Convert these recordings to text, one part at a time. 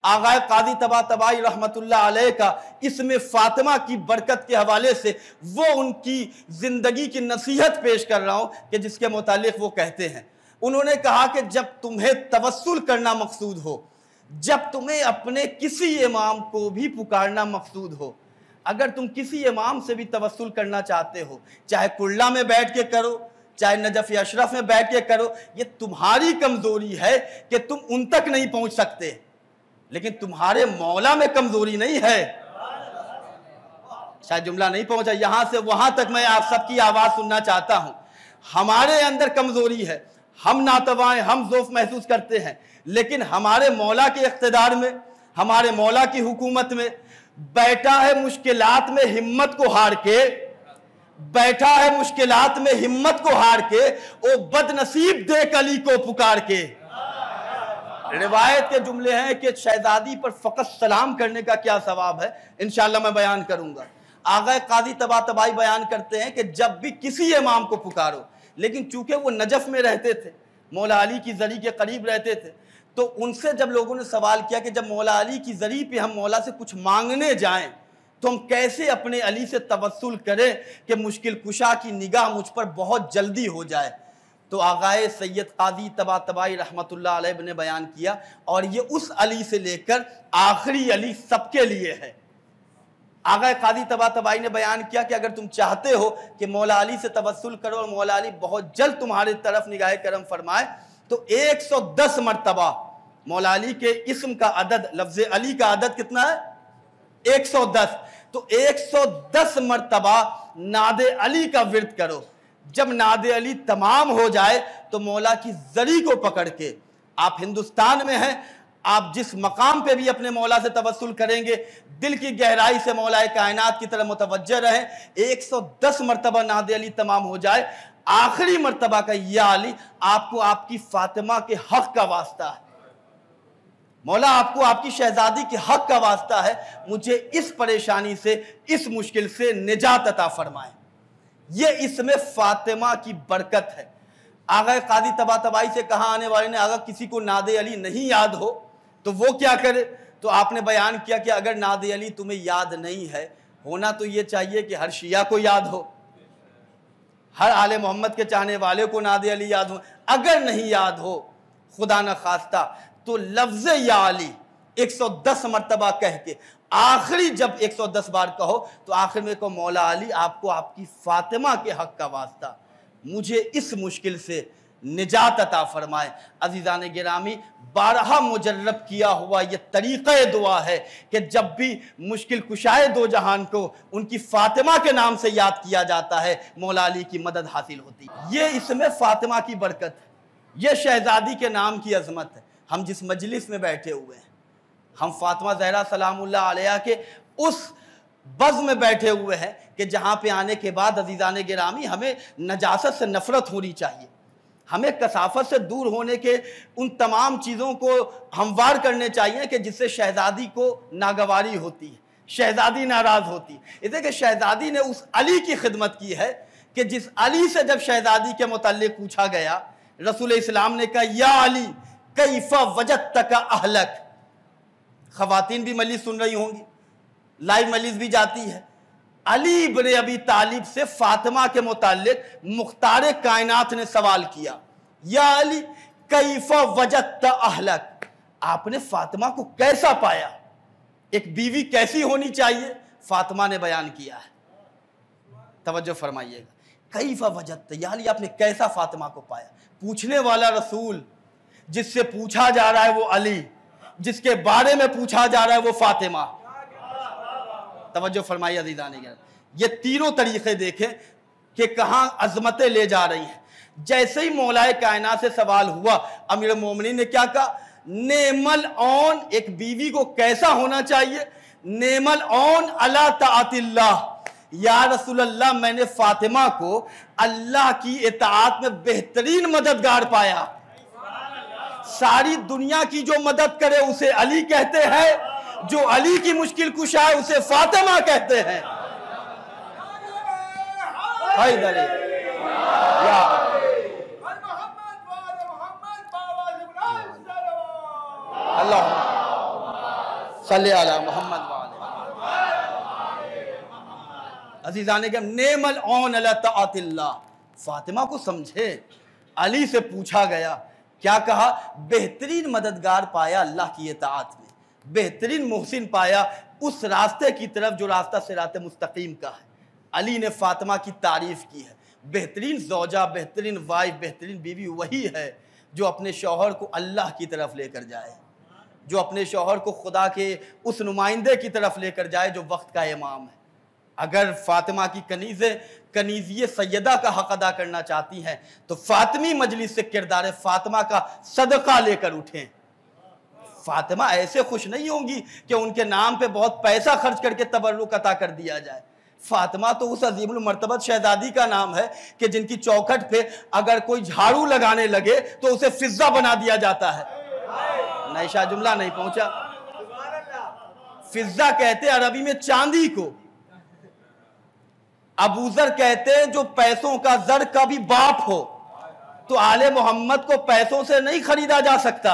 आगाए काजी तबातबाई रहमतुल्लाह अलैह का इसमें फातिमा की बरकत के हवाले से वो उनकी जिंदगी की नसीहत पेश कर रहा हूं कि जिसके मुतालिक वो कहते हैं। उन्होंने कहा कि जब तुम्हें तवस्सुल करना मकसूद हो, जब तुम्हें अपने किसी इमाम को भी पुकारना मकसूद हो, अगर तुम किसी इमाम से भी तवस्सुल करना चाहते हो, चाहे कुल्ला में बैठ के करो, चाहे नजफ अशरफ में बैठ के करो, ये तुम्हारी कमजोरी है कि तुम उन तक नहीं पहुंच सकते, लेकिन तुम्हारे मौला में कमजोरी नहीं है। शायद जुमला नहीं पहुंचा, यहां से वहां तक मैं आप सबकी आवाज सुनना चाहता हूं। हमारे अंदर कमजोरी है, हम नातवाएं, हम ज़ौफ़ महसूस करते हैं, लेकिन हमारे मौला के इख्तिदार में, हमारे मौला की हुकूमत में बैठा है मुश्किलात में हिम्मत को हार के, बैठा है मुश्किलात में हिम्मत को हार के, ओ बदनसीब देख अली को पुकार के। रिवायत के जुमले हैं कि शहजादी पर फकत सलाम करने का क्या सवाब है, इंशाअल्लाह मैं बयान करूंगा। आगा काजी तबातबाई बयान करते हैं कि जब भी किसी इमाम को पुकारो, लेकिन चूंकि वो नजफ में रहते थे, मौला अली की जरी के करीब रहते थे, तो उनसे जब लोगों ने सवाल किया कि जब मौला अली की जरी पे हम मौला से कुछ मांगने जाएं तो हम कैसे अपने अली से तवस्सुल करें कि मुश्किल कुशा की निगाह मुझ पर बहुत जल्दी हो जाए। तो आगाए सैयद काजी तबातबाई रहमतुल्लाह अलैह ने बयान किया, और ये उस अली से लेकर आखिरी अली सबके लिए है। आगा काजी तबातबाई ने बयान किया कि अगर तुम चाहते हो कि मौला अली से तवस्सुल करो और मौला अली बहुत जल्द तुम्हारे तरफ निगाह करम फरमाए, तो 110 मरतबा मौला अली के इस्म का अदद, लफ्ज़ अली का अदद कितना है? 110। तो 110 मरतबा नादे अली का विर्द करो। जब नादे अली तमाम हो जाए तो मौला की जरी को पकड़ के, आप हिंदुस्तान में हैं, आप जिस मकाम पे भी अपने मौला से तवस्सुल करेंगे, दिल की गहराई से मौला कायनात की तरफ मुतवज्जह रहें। 110 मरतबा नादे अली तमाम हो जाए, आखिरी मरतबा का या अली आपको आपकी फातिमा के हक का वास्ता है, मौला आपको आपकी शहजादी के हक का वास्ता है, मुझे इस परेशानी से, इस मुश्किल से निजात अता फरमाए। ये इसमें फातिमा की बरकत है। आगा काजी तबातबाई से कहा आने वाले ने, अगर किसी को नादे अली नहीं याद हो तो वो क्या करे? तो आपने बयान किया कि अगर नादे अली तुम्हें याद नहीं है, होना तो ये चाहिए कि हर शिया को याद हो, हर आले मोहम्मद के चाहने वाले को नादे अली याद हो। अगर नहीं याद हो, खुदा न खास्ता, तो लफ्ज़ या अली 110 मरतबा कह के, आखिरी जब 110 बार कहो तो आखिर में को मौला अली आपको आपकी फातिमा के हक का वास्ता, मुझे इस मुश्किल से निजात अता फरमाए। अजीज़ान गिरामी, 12 मुजर्रब किया हुआ ये तरीक़े दुआ है कि जब भी मुश्किल कुशाए दो जहान को उनकी फातिमा के नाम से याद किया जाता है, मौला अली की मदद हासिल होती है। ये इसमें फातिमा की बरकत है, ये शहजादी के नाम की अजमत है। हम जिस मजलिस में बैठे हुए हैं, हम फातिमा ज़हरा सलामुल्लाह अलैहा के उस बज़्म में बैठे हुए हैं कि जहाँ पे आने के बाद अजीज़ान गिरामी हमें नजासत से नफ़रत होनी चाहिए, हमें कसाफत से दूर होने के उन तमाम चीज़ों को हमवार करने चाहिए कि जिससे शहजादी को नागवारी होती है, शहजादी नाराज़ होती है। इसलिए कि शहजादी ने उस अली की खिदमत की है कि जिस अली से जब शहजादी के मुताल्लिक़ पूछा गया, रसूल इस्लाम ने कहा, या अली कैफ़ा वजदतक अहलक। ख़वातीन भी मजलिस सुन रही होंगी, लाइव मजलिस भी जाती है। अली इब्न अबी तालिब से फातिमा के मुताल्लिक मुख्तार कायनात ने सवाल किया, या अली कैफ़ा वजदत अहलक, आपने फातिमा को कैसा पाया, एक बीवी कैसी होनी चाहिए? फातिमा ने बयान किया है, तवज्जो फरमाइएगा, कैफ़ा वजदत, या अली आपने कैसा फातिमा को पाया? पूछने वाला रसूल, जिससे पूछा जा रहा है वो अली, जिसके बारे में पूछा जा रहा है वो फातिमा। तवज्जो फरमाइए अज़ीज़ान, ये तीनों तरीक़े देखें कि कहाँ अज़मतें ले जा रही हैं। जैसे ही मौलाए कायनात से सवाल हुआ, अमीर मोमिनीन ने क्या कहा? नेमल औन, एक बीवी को कैसा होना चाहिए? नेमल औन अला ताअतिल्लाह, या रसूलल्लाह मैंने फातिमा को अल्लाह की इताअत में बेहतरीन मददगार पाया। सारी दुनिया की जो मदद करे उसे अली कहते हैं, जो अली की मुश्किल कुशा है उसे फातिमा कहते हैं। अल्लाह सल्ले अला मोहम्मद वाले अजीजाने के नेमल औन अला ताअतिल्लाह। फातिमा को समझे। अली से पूछा गया, क्या कहा? बेहतरीन मददगार पाया अल्लाह की इताअत में, बेहतरीन मोहसिन पाया उस रास्ते की तरफ जो रास्ता सिरात मुस्तकीम का है। अली ने फातिमा की तारीफ की है। बेहतरीन ज़ौजा, बेहतरीन वाइफ, बेहतरीन बीवी वही है जो अपने शौहर को अल्लाह की तरफ लेकर जाए, जो अपने शौहर को खुदा के उस नुमाइंदे की तरफ लेकर जाए जो वक्त का इमाम है। अगर फातिमा की कनीज़िए सैयदा का हक अदा करना चाहती हैं तो फातिमी मजलिस से किरदार फातिमा का सदका लेकर उठें। फातिमा ऐसे खुश नहीं होंगी कि उनके नाम पे बहुत पैसा खर्च करके तबर्रुक अता कर दिया जाए। फातिमा तो उस अजीमुल मर्तबत शहजादी का नाम है कि जिनकी चौखट पे अगर कोई झाड़ू लगाने लगे तो उसे फिजा बना दिया जाता है। नैशा जुमला नहीं पहुंचा। फिजा कहते अरबी में चांदी को। अबूजर कहते हैं जो पैसों का जर का भी बाप हो। तो आले मोहम्मद को पैसों से नहीं खरीदा जा सकता।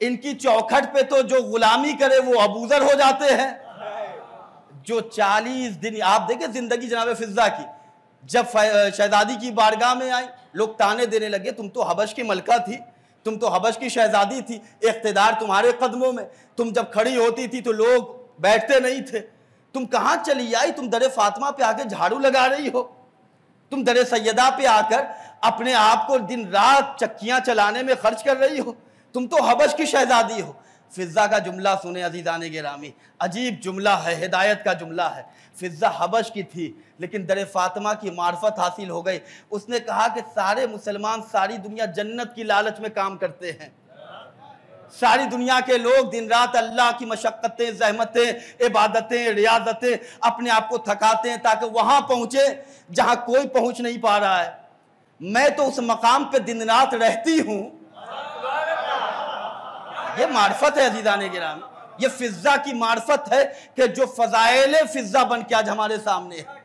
इनकी चौखट पे तो जो गुलामी करे वो अबूजर हो जाते हैं। जो 40 दिन आप देखें जिंदगी जनाब फिजा की, जब शहजादी की बारगाह में आई लोग ताने देने लगे, तुम तो हबश की मलका थी, तुम तो हबश की शहजादी थी, इख्तिदार तुम्हारे कदमों में, तुम जब खड़ी होती थी तो लोग बैठते नहीं थे, तुम कहाँ चली आई? तुम दरे फातिमा पे आकर झाड़ू लगा रही हो, तुम दरे सैयदा पे आकर अपने आप को दिन रात चक्कियां चलाने में खर्च कर रही हो, तुम तो हबश की शहजादी हो। फिजा का जुमला सुने अजीजाने गिरामी, अजीब जुमला है, हिदायत का जुमला है। फिजा हबश की थी लेकिन दरे फातिमा की मार्फत हासिल हो गई। उसने कहा कि सारे मुसलमान सारी दुनिया जन्नत की लालच में काम करते हैं, सारी दुनिया के लोग दिन रात अल्लाह की मशक्क़तें, ज़हमतें, इबादतें, रियाजतें अपने आप को थकाते हैं ताकि वहां पहुंचे जहां कोई पहुंच नहीं पा रहा है। मैं तो उस मकाम पे दिन रात रहती हूं। ये मार्फत है अजीज़ाने गिरामी, ये फिजा की मार्फत है कि जो फजाइल फिजा बन के आज हमारे सामने है।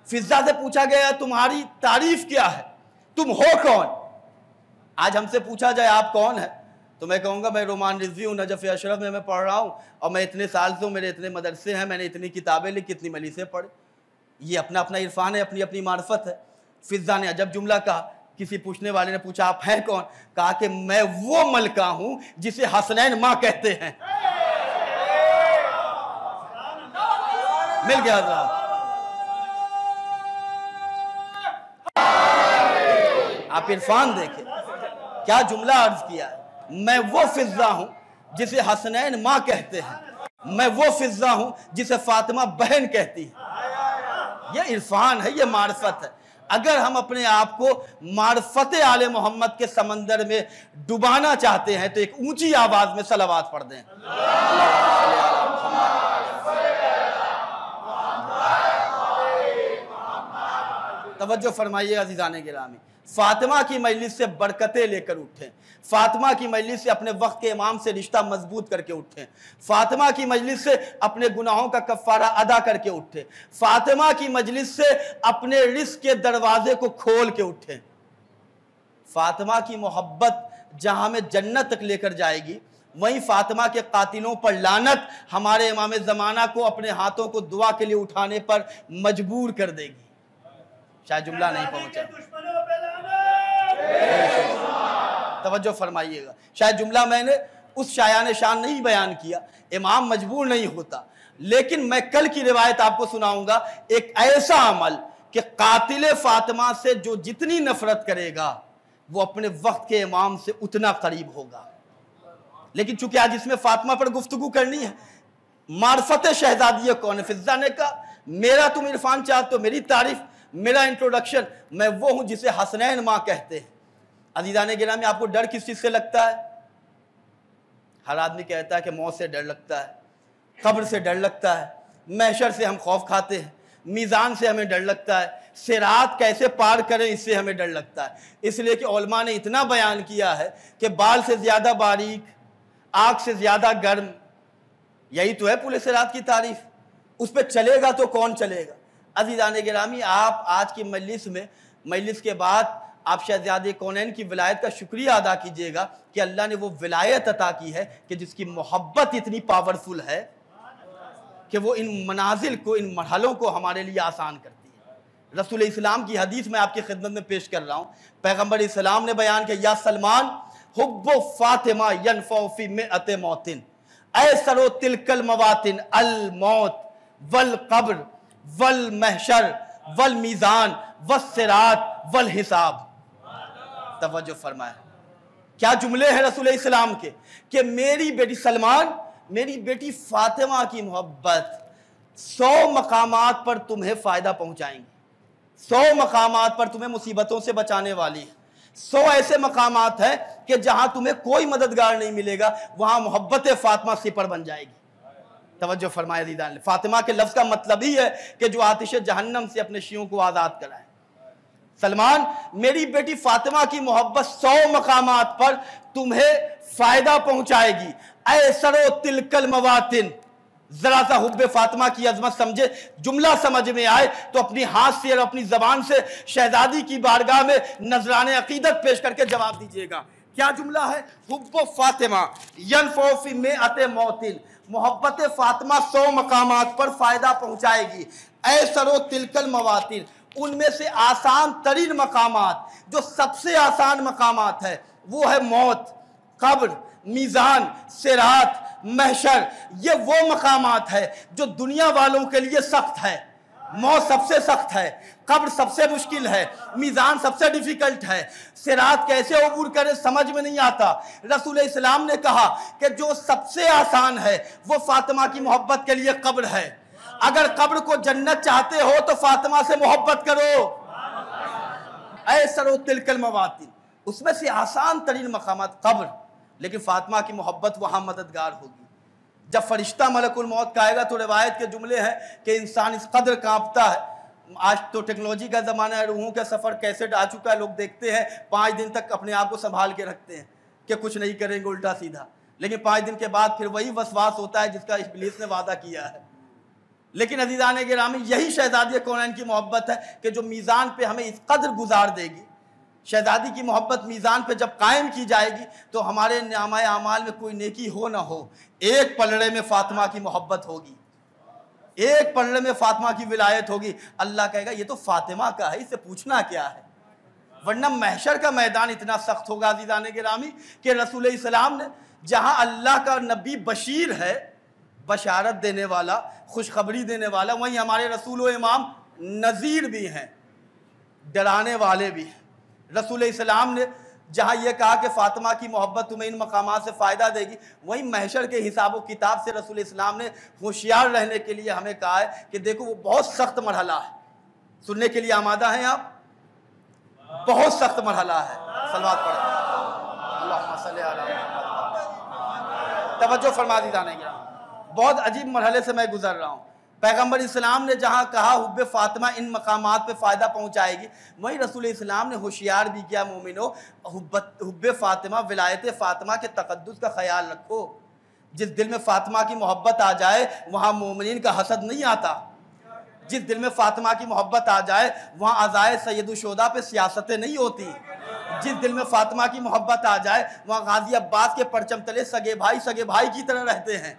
फिजा से पूछा गया तुम्हारी तारीफ क्या है, तुम हो कौन? आज हमसे पूछा जाए आप कौन है तो मैं कहूँगा मैं रोमान रिजवी हूँ, नजफ अशरफ में मैं पढ़ रहा हूँ और मैं इतने साल से हूँ, मेरे इतने मदरसे हैं, मैंने इतनी किताबें लिखी, इतनी मलीसे पढ़े। ये अपना अपना इरफान है, अपनी अपनी मार्फत है। फिजा ने अजब जुमला कहा। किसी पूछने वाले ने पूछा आप हैं कौन? कहा कि मैं वो मलका हूं जिसे हसनैन मां कहते हैं। मिल गया हज़रात। आप इरफान देखें क्या जुमला अर्ज किया है। मैं वो फिजा हूं जिसे हसनैन मां कहते हैं, मैं वो फिजा हूं जिसे फातिमा बहन कहती है। ये इरफान है, ये मार्फत है। अगर हम अपने आप को मार्फत आले मोहम्मद के समंदर में डुबाना चाहते हैं तो एक ऊंची आवाज में सलावात पढ़ दें। तवज्जो फरमाइए अज़ीज़ाने गिरामी। फातिमा की मजलिस से बरकतें लेकर उठें, फातिमा की मजलिस से अपने वक्त के इमाम से रिश्ता मजबूत करके उठें, फातिमा की मजलिस से अपने गुनाहों का कफ़ारा अदा करके उठें, फातिमा की मजलिस से अपने रिस्क के दरवाजे को खोल के उठें। फातिमा की मोहब्बत जहां हमें जन्नत तक लेकर जाएगी, वहीं फातिमा के कातिलों पर लानत हमारे इमाम ज़माना को अपने हाथों को दुआ के लिए उठाने पर मजबूर कर देगी। शायद जुमला नहीं पहुंचा, तवज्जो फरमाइएगा। शायद जुमला मैंने उस शायान शान नहीं बयान किया, इमाम मजबूर नहीं होता, लेकिन मैं कल की रिवायत आपको सुनाऊंगा। एक ऐसा अमल कि कातिल फातिमा से जो जितनी नफरत करेगा वो अपने वक्त के इमाम से उतना करीब होगा। लेकिन चूंकि आज इसमें फातिमा पर गुफ्तगू करनी है, मार्फत शहजादी कौन है? फिजा ने कहा मेरा तुम इरफान चाहते हो, मेरी तारीफ, मेरा इंट्रोडक्शन, मैं वो हूं जिसे हसनैन मां कहते हैं। अज़ीज़ाने गिरामी, आपको डर किस चीज से लगता है? हर आदमी कहता है कि मौत से डर लगता है, कब्र से डर लगता है, महशर से हम खौफ खाते हैं, मीज़ान से हमें डर लगता है, सिरात कैसे पार करें इससे हमें डर लगता है। इसलिए कि उलमा ने इतना बयान किया है कि बाल से ज़्यादा बारीक, आग से ज़्यादा गर्म, यही तो है पुल सिरात की तारीफ। उस पर चलेगा तो कौन चलेगा? अज़ीज़ाने गिरामी, आप आज की मजलिस में, मजलिस के बाद आप शहजादे कौनैन की विलायत का शुक्रिया अदा कीजिएगा कि अल्लाह ने वो विलायत अता की है कि जिसकी मोहब्बत इतनी पावरफुल है कि वो इन मनाजिल को, इन मरहलों को हमारे लिए आसान करती है। रसूल इस्लाम की हदीस में आपकी खिदमत में पेश कर रहा हूँ। पैगम्बर इस्लाम ने बयान किया, या सलमान हुब्बु फातिमा यनफ़उ फ़ी मिअते मौतिन ऐसरो तिलकल मवातिन अल मौत वल कब्र वल महशर वल मीज़ान वस्सिरात वल हिसाब। तवज्जो फरमाए, क्या जुमले हैं रसूल इस्लाम के कि मेरी बेटी सलमान, मेरी बेटी फातिमा की मोहब्बत 100 मकामात पर तुम्हें फायदा पहुंचाएंगी, 100 मकामात पर तुम्हें मुसीबतों से बचाने वाली है। 100 ऐसे मकामात हैं कि जहां तुम्हें कोई मददगार नहीं मिलेगा, वहां मोहब्बत फातिमा सिपर बन जाएगी। तवज्जो फरमाए दीदान, फातिमा के लफ्ज का मतलब ही है कि जो आतिश जहन्नम से अपने शियों को आजाद कराए। सलमान, मेरी बेटी फातिमा की मोहब्बत 100 मकामात पर तुम्हें फायदा पहुंचाएगी। ऐसरो तिलकल मवातिन, जरा सा हुब्बे फातिमा की अजमत समझे, जुमला समझ में आए तो अपनी हाथ से और अपनी जबान से शहजादी की बारगाह में नजराने अकीदत पेश करके जवाब दीजिएगा। क्या जुमला है? हुब्बो फातिमा यनफ़उ फ़ी मिअते मौतिन, मोहब्बत फातिमा 100 मकामात पर फायदा पहुंचाएगी। ऐसरो तिलकल मवातिन, उनमें से आसान तरीन मकामात, जो सबसे आसान मकामात है वो है मौत, कब्र, मीज़ान, सिरात, महशर। ये वो मकामात है जो दुनिया वालों के लिए सख्त है। मौत सबसे सख्त है, कब्र सबसे मुश्किल है, मीज़ान सबसे डिफिकल्ट है, सिरात कैसे अबूर करे समझ में नहीं आता। रसूल इस्लाम ने कहा कि जो सबसे आसान है वो फातिमा की मोहब्बत के लिए कब्र है। अगर कब्र को जन्नत चाहते हो तो फातिमा से मोहब्बत करो। ऐसरो तिलकल मवातिन, उसमें से आसान तरीन मकामात कब्र, लेकिन फातिमा की मोहब्बत वहां मददगार होगी। जब फरिश्ता मलकुल मौत का आएगा तो रिवायत के जुमले हैं कि इंसान इस कदर कांपता है। आज तो टेक्नोलॉजी का ज़माना है, रूहों का सफ़र कैसेट आ चुका है, लोग देखते हैं 5 दिन तक अपने आप को संभाल के रखते हैं कि कुछ नहीं करेंगे उल्टा सीधा, लेकिन 5 दिन के बाद फिर वही वसवास होता है जिसका इब्लीस ने वादा किया है। लेकिन अज़ीज़ान गिरामी, यही शहजादी कौनैन की मोहब्बत है कि जो मीज़ान पे हमें इस कदर गुजार देगी। शहजादी की मोहब्बत मीज़ान पे जब कायम की जाएगी तो हमारे नामाए आमाल में कोई नेकी हो ना हो, एक पलड़े में फातिमा की मोहब्बत होगी, एक पलड़े में फातिमा की विलायत होगी। अल्लाह कहेगा ये तो फातिमा का है, इससे पूछना क्या है। वरना महशर का मैदान इतना सख्त होगा अज़ीज़ान गिरामी कि रसूल इस्लाम ने, जहां अल्लाह का नबी बशीर है, बशारत देने वाला, खुशखबरी देने वाला, वहीं हमारे रसूल व इमाम नज़ीर भी हैं, डराने वाले भी हैं। रसूल इस्लाम ने जहाँ यह कहा कि फातिमा की मोहब्बत तुम्हें इन मकामात से फ़ायदा देगी, वहीं महशर के हिसाब किताब से रसूल इस्लाम ने होशियार रहने के लिए हमें कहा है कि देखो वो बहुत सख्त मरहला है। सुनने के लिए आमादा हैं आप? बहुत सख्त मरहला है। सलवात पढ़ें, अल्लाहुम्मा सल्ली अला मुहम्मद। तवज्जो फरमा दी जाने गया, बहुत अजीब मरहले से मैं गुजर रहा हूँ। पैगम्बर इस्लाम ने जहाँ कहा हुब्बे फातिमा इन मकामात पे फ़ायदा पहुँचाएगी, वहीं रसूल इस्लाम ने होशियार भी किया, मोमिनो हुब्बे फातिमा, विलायत फातिमा के तक़द्दुस का ख्याल रखो। जिस दिल में फातिमा की मोहब्बत आ जाए वहाँ मोमिनीन का हसद नहीं आता। जिस दिल में फातिमा की मोहब्बत आ जाए वहाँ अज़ाए सैयदुशोदा पे सियासतें नहीं होती। जिस दिल में फातिमा की मोहब्बत आ जाए वहाँ गाजी अब्बास के परचम तले सगे भाई की तरह रहते हैं।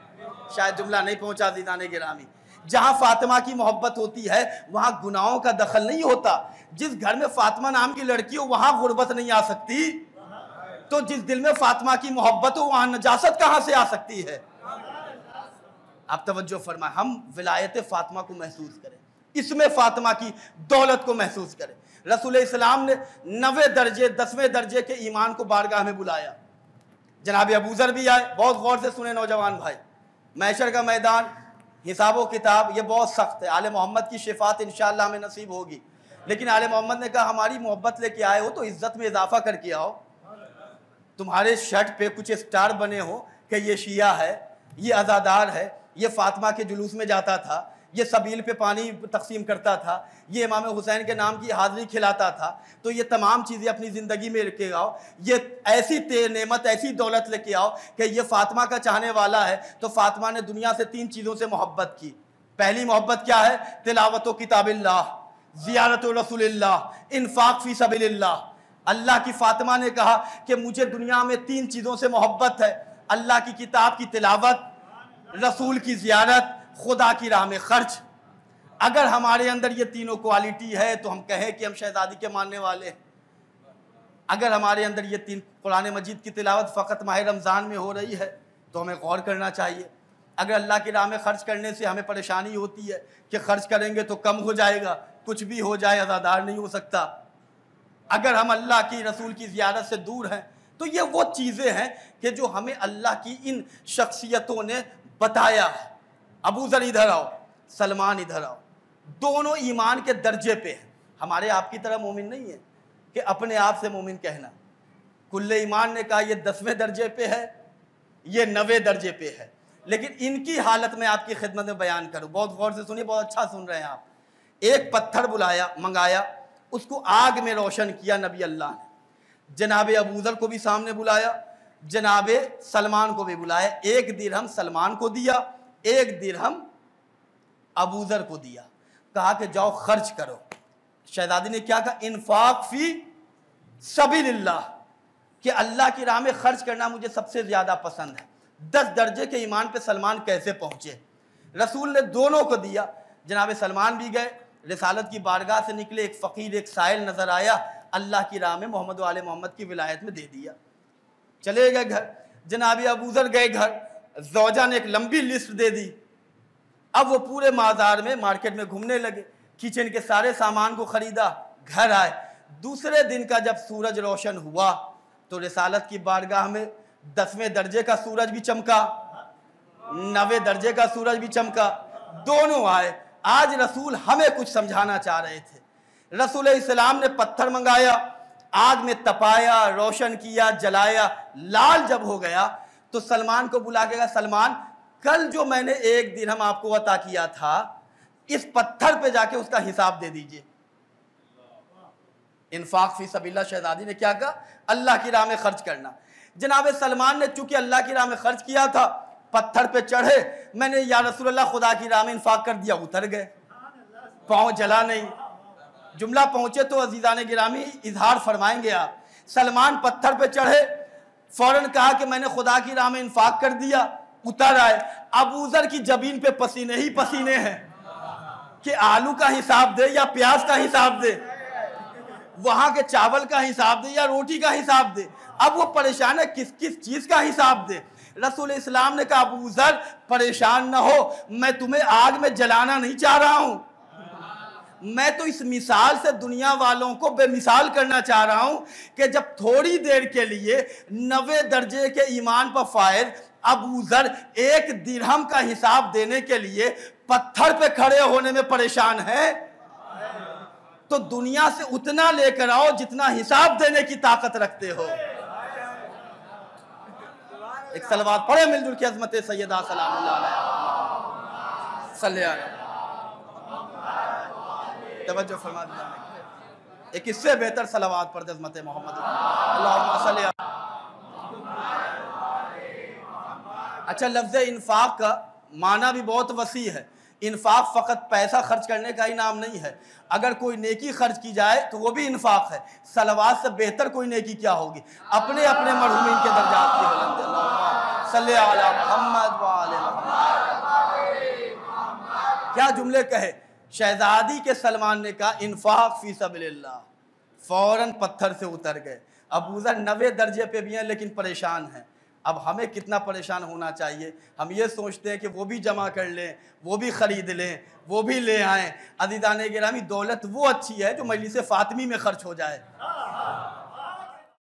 शायद जुमला नहीं पहुँचा दीदाने गिरामी। जहाँ फातिमा की मोहब्बत होती है वहाँ गुनाहों का दखल नहीं होता। जिस घर में फातिमा नाम की लड़की हो वहाँ गुर्बत नहीं आ सकती, तो जिस दिल में फातिमा की मोहब्बत हो वहाँ नजासत कहाँ से आ सकती है। आप तवज्जो फरमाएं, हम विलायत फातिमा को महसूस करें, इसमें फातिमा की दौलत को महसूस करें। रसूल इस्लाम ने 90 दर्जे 10वें दर्जे के ईमान को बारगाह में बुलाया। जनाब अबूजर भी आए, बहुत गौर से सुने नौजवान भाई। महशर का मैदान, हिसाबो किताब ये बहुत सख्त है। आले मोहम्मद की शिफात इंशाअल्लाह हमें नसीब होगी, लेकिन आले मोहम्मद ने कहा हमारी मोहब्बत लेके आए हो तो इज्जत में इजाफा करके आओ। तुम्हारे शर्ट पे कुछ स्टार बने हो कि ये शिया है, ये अज़ादार है, ये फातिमा के जुलूस में जाता था, ये सबील पे पानी तकसीम करता था, ये इमाम हुसैन के नाम की हाज़री खिलाता था, तो ये तमाम चीज़ें अपनी ज़िंदगी में लेके आओ। ये ऐसी नेमत, ऐसी दौलत लेके आओ कि ये फातिमा का चाहने वाला है। तो फातिमा ने दुनिया से 3 चीज़ों से मोहब्बत की। पहली मोहब्बत क्या है? तिलावत किताबिल्लाह, ज़ियारत रसूलिल्लाह, इन्फाक फ़ी सबीलिल्लाह। अल्लाह की फातिमा ने कहा कि मुझे दुनिया में 3 चीज़ों से मोहब्बत है, अल्लाह की किताब की तिलावत, रसूल की ज़ियारत, खुदा की राह में खर्च। अगर हमारे अंदर ये तीनों क्वालिटी है तो हम कहें कि हम शहजादी के मानने वाले हैं। अगर हमारे अंदर ये 3, कुरान मजीद की तिलावत फ़कत माह रमज़ान में हो रही है तो हमें गौर करना चाहिए। अगर अल्लाह की राह में खर्च करने से हमें परेशानी होती है कि खर्च करेंगे तो कम हो जाएगा, कुछ भी हो जाए अज़ादार नहीं हो सकता। अगर हम अल्लाह की रसूल की ज़ियारत से दूर हैं तो ये वो चीज़ें हैं कि जो हमें अल्लाह की इन शख्सियतों ने बताया। अबू ज़र इधर आओ, सलमान इधर आओ, दोनों ईमान के दर्जे पे हैं। हमारे आपकी तरह मोमिन नहीं है कि अपने आप से मोमिन कहना। कुल्ले ईमान ने कहा ये 10वें दर्जे पे है, ये 9वें दर्जे पे है। लेकिन इनकी हालत में आपकी खिदमत में बयान करूँ, बहुत गौर से सुनिए, बहुत अच्छा सुन रहे हैं आप। एक पत्थर मंगाया, उसको आग में रोशन किया नबी अल्लाह ने। जनाबे अबू ज़र को भी सामने बुलाया, जनाबे सलमान को भी बुलाया। 1 दिरहम सलमान को दिया, 1 दिरहम अबू ज़र को दिया। कहा कि जाओ खर्च करो। शहजादी ने क्या कहा? इन्फाक फी सबीलिल्लाह, कि अल्लाह की राह में खर्च करना मुझे सबसे ज़्यादा पसंद है। 10 दर्जे के ईमान पे सलमान कैसे पहुँचे? रसूल ने दोनों को दिया। जनाब सलमान भी गए, रिसालत की बारगाह से निकले, एक फ़कीर एक साइल नज़र आया, अल्लाह की राह में मोहम्मद वाले मोहम्मद की विलायत में दे दिया। चले गए घर। जनाब अबू ज़र गए घर, ज़ौजा ने एक लंबी लिस्ट दे दी। अब वो पूरे बाजार में, मार्केट में घूमने लगे, किचन के सारे सामान को ख़रीदा, घर आए। दूसरे दिन का जब सूरज रोशन हुआ तो रिसालत की बारगाह में 10वें दर्जे का सूरज भी चमका, 9वें दर्जे का सूरज भी चमका, दोनों आए। आज रसूल हमें कुछ समझाना चाह रहे थे। रसूल इस्लाम ने पत्थर मंगाया, आग में तपाया, रोशन किया, जलाया, लाल जब हो गया तो सलमान को बुला के कहा, सलमान कल जो मैंने 1 दिरहम आपको अता किया था, इस पत्थर पे जाके उसका हिसाब दे दीजिए। इन्फाक फी सबीलिल्लाह, शहजादी ने क्या कहा? अल्लाह की राह में खर्च करना। जनाब सलमान ने चूंकि अल्लाह की राह में खर्च किया था, पत्थर पे चढ़े, मैंने या रसूलल्लाह खुदा की राह में इन्फाक कर दिया, उतर गए, पाँव जला नहीं। जुमला पहुंचे तो अजीज़ान गिरामी इजहार फरमाएंगे आप। सलमान पत्थर पे चढ़े, फौरन कहा कि मैंने खुदा की राह में इन्फाक कर दिया, उतर आए। अबू ज़र की जबीन पे पसीने ही पसीने हैं कि आलू का हिसाब दे या प्याज का हिसाब दे, वहां के चावल का हिसाब दे या रोटी का हिसाब दे। अब वो परेशान है किस किस चीज का हिसाब दे। रसूल इस्लाम ने कहा, अबू ज़र परेशान ना हो, मैं तुम्हें आग में जलाना नहीं चाह रहा हूं, मैं तो इस मिसाल से दुनिया वालों को बेमिसाल करना चाह रहा हूं कि जब थोड़ी देर के लिए 9वें दर्जे के ईमान पर फायद अबू ज़र 1 दिरहम का हिसाब देने के लिए पत्थर पे खड़े होने में परेशान है, तो दुनिया से उतना लेकर आओ जितना हिसाब देने की ताकत रखते हो। एक सलवात पढ़े मिलजुल के अज़मत सैयदा सलामुल्लाह अलैहा सल्लल्लाहु अलैहि तवज्जो फरमा दीजिए। एक इससे बेहतर सलावात पढ़ दे अज़मत मोहम्मद अल्लाहुम्मा सल्ली। अच्छा, लफ्ज़ इन्फाक का माना भी बहुत वसी है। इन्फाक फ़कत पैसा खर्च करने का ही नाम नहीं है। अगर कोई नेकी खर्च की जाए तो वो भी इन्फाक है। सलवात से बेहतर कोई नेकी क्या होगी? अपने अपने मरहूमीन के दर्जात की बुलंदी। अल्लाहुम्मा सल्ली अला मुहम्मद व आले मुहम्मद। क्या जुमले कहे शहजादी के। सलमान ने कहा इन्फाक फी सबीलिल्लाह, फ़ौरन पत्थर से उतर गए। अबू ज़र 9वें दर्जे पे भी हैं लेकिन परेशान हैं। अब हमें कितना परेशान होना चाहिए? हम ये सोचते हैं कि वो भी जमा कर लें, वो भी ख़रीद लें, वो भी ले आएँ। अज़ीज़ान गिरामी, दौलत वो अच्छी है जो मजलिस फ़ातिमी में खर्च हो जाए।